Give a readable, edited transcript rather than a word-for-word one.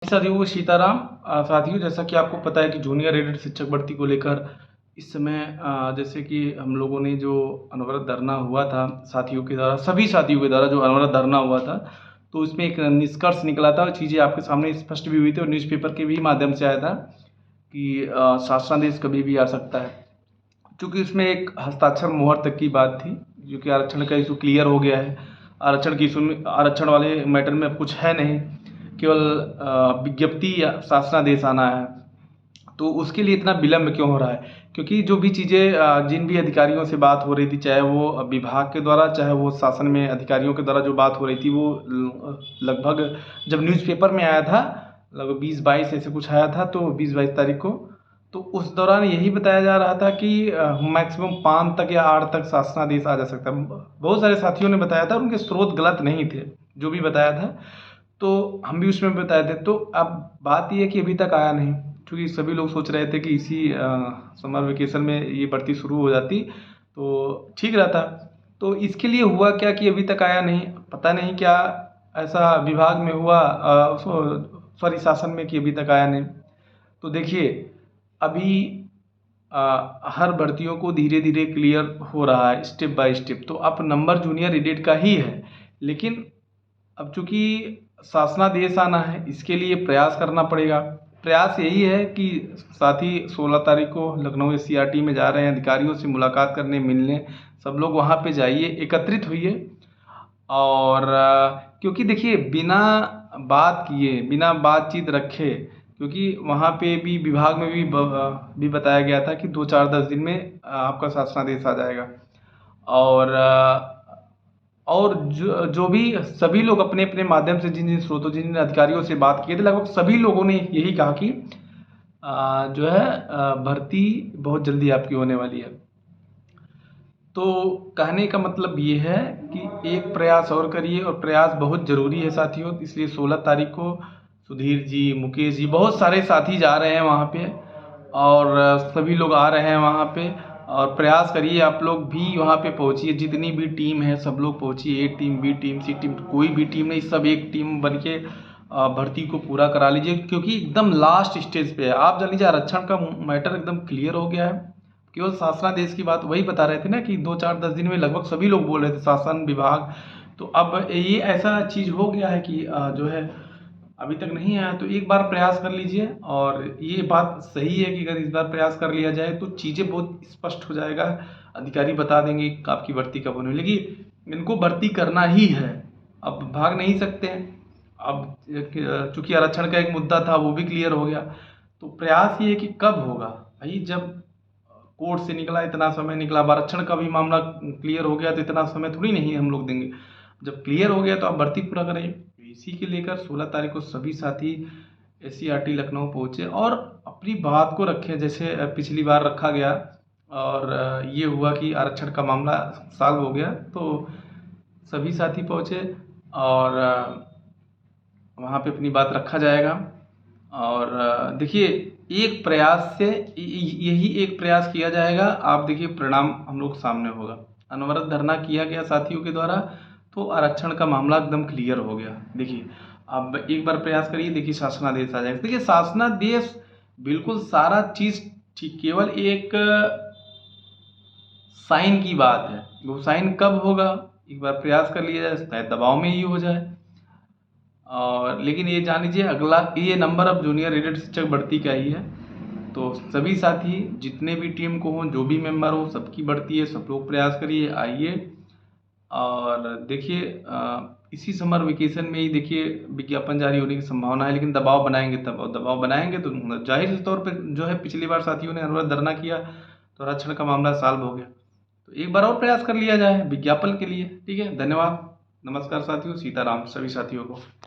साथियों को सीताराम। साथियों, जैसा कि आपको पता है कि जूनियर एडेड शिक्षक भर्ती को लेकर इस समय जैसे कि हम लोगों ने जो अनवरत धरना हुआ था साथियों के द्वारा, सभी साथियों के द्वारा जो अनवरत धरना हुआ था, तो इसमें एक निष्कर्ष निकला था और चीज़ें आपके सामने स्पष्ट भी हुई थी और न्यूज़पेपर के भी माध्यम से आया था कि शासनादेश कभी भी आ सकता है। चूँकि उसमें एक हस्ताक्षर मोहर तक की बात थी, जो कि आरक्षण का इशू क्लियर हो गया है। आरक्षण की इशू में, आरक्षण वाले मैटर में अब कुछ है नहीं, केवल विज्ञप्ति या शासनादेश आना है। तो उसके लिए इतना विलम्ब क्यों हो रहा है? क्योंकि जो भी चीज़ें जिन भी अधिकारियों से बात हो रही थी, चाहे वो विभाग के द्वारा, चाहे वो शासन में अधिकारियों के द्वारा जो बात हो रही थी, वो लगभग जब न्यूज़पेपर में आया था, लगभग 20-22 ऐसे कुछ आया था, तो 20-22 तारीख को, तो उस दौरान यही बताया जा रहा था कि मैक्सिमम 5 तक या 8 तक शासनादेश आ जा सकता है। बहुत सारे साथियों ने बताया था, उनके स्रोत गलत नहीं थे जो भी बताया था, तो हम भी उसमें बताए थे। तो अब बात ये है कि अभी तक आया नहीं, क्योंकि सभी लोग सोच रहे थे कि इसी समर वेकेशन में ये भर्ती शुरू हो जाती तो ठीक रहता। तो इसके लिए हुआ क्या कि अभी तक आया नहीं, पता नहीं क्या ऐसा विभाग में हुआ, सॉरी शासन में, कि अभी तक आया नहीं। तो देखिए, अभी हर भर्तियों को धीरे धीरे क्लियर हो रहा है, स्टेप बाय स्टेप। तो अब नंबर जूनियर एडेड का ही है, लेकिन अब चूँकि शासनादेश आना है, इसके लिए प्रयास करना पड़ेगा। प्रयास यही है कि साथी 16 तारीख को लखनऊ एससीईआरटी में जा रहे हैं, अधिकारियों से मुलाकात करने, मिलने। सब लोग वहाँ पे जाइए, एकत्रित होइए। और क्योंकि देखिए, बिना बात किए, बिना बातचीत रखे, क्योंकि वहाँ पे भी विभाग में भी बताया गया था कि 2-4-10 दिन में आपका शासनादेश आ जाएगा। और जो भी सभी लोग अपने अपने माध्यम से, जिन जिन स्रोतों, जिन जिन अधिकारियों से बात किए थे, लगभग सभी लोगों ने यही कहा कि जो है भर्ती बहुत जल्दी आपकी होने वाली है। तो कहने का मतलब ये है कि एक प्रयास और करिए, और प्रयास बहुत ज़रूरी है साथियों। इसलिए 16 तारीख को सुधीर जी, मुकेश जी, बहुत सारे साथी जा रहे हैं वहाँ पे, और सभी लोग आ रहे हैं वहाँ पे। और प्रयास करिए, आप लोग भी वहाँ पे पहुँचिए, जितनी भी टीम है सब लोग पहुँचिए। ए टीम, बी टीम, सी टीम, कोई भी टीम नहीं, सब एक टीम बन के भर्ती को पूरा करा लीजिए, क्योंकि एकदम लास्ट स्टेज पे है। आप जान लीजिए, आरक्षण का मैटर एकदम क्लियर हो गया है। केवल शासनादेश की बात वही बता रहे थे ना कि 2-4-10 दिन में लगभग सभी लोग बोल रहे थे, शासन विभाग। तो अब ये ऐसा चीज़ हो गया है कि जो है अभी तक नहीं आया। तो एक बार प्रयास कर लीजिए, और ये बात सही है कि अगर इस बार प्रयास कर लिया जाए तो चीज़ें बहुत स्पष्ट हो जाएगा। अधिकारी बता देंगे कि आपकी भर्ती कब होने लगी। इनको भर्ती करना ही है, अब भाग नहीं सकते हैं। अब चूँकि आरक्षण का एक मुद्दा था, वो भी क्लियर हो गया। तो प्रयास ये है कि कब होगा भाई, जब कोर्ट से निकला, इतना समय निकला, अब आरक्षण का भी मामला क्लियर हो गया, तो इतना समय थोड़ी नहीं हम लोग देंगे। जब क्लियर हो गया तो आप भर्ती पूरा करें। इसी के लेकर 16 तारीख को सभी साथी एससीईआरटी लखनऊ पहुँचे और अपनी बात को रखें, जैसे पिछली बार रखा गया और ये हुआ कि आरक्षण का मामला सॉल्व हो गया। तो सभी साथी पहुँचे और वहाँ पे अपनी बात रखा जाएगा। और देखिए, एक प्रयास से यही एक प्रयास किया जाएगा, आप देखिए परिणाम हम लोग सामने होगा। अनवरत धरना किया गया साथियों के द्वारा, तो आरक्षण का मामला एकदम क्लियर हो गया। देखिए, अब एक बार प्रयास करिए, देखिए शासनादेश आ जाएगा। देखिए, शासनादेश बिल्कुल सारा चीज़ ठीक, केवल एक साइन की बात है। वो साइन कब होगा, एक बार प्रयास कर लिया जाए, शायद दबाव में ही हो जाए। और लेकिन ये जान लीजिए, अगला ये नंबर अब जूनियर एडेड शिक्षक भर्ती का ही है। तो सभी साथी जितने भी टीम को हों, जो भी मेंबर हो, सबकी भर्ती है, सब लोग प्रयास करिए, आइए। और देखिए, इसी समर वेकेशन में ही देखिए विज्ञापन जारी होने की संभावना है, लेकिन दबाव बनाएंगे, तब दबाव बनाएंगे तो जाहिर तौर पर जो है, पिछली बार साथियों ने अनवरत धरना किया तो आरक्षण का मामला सॉल्व हो गया। तो एक बार और प्रयास कर लिया जाए विज्ञापन के लिए। ठीक है, धन्यवाद, नमस्कार साथियों, सीताराम सभी साथियों को।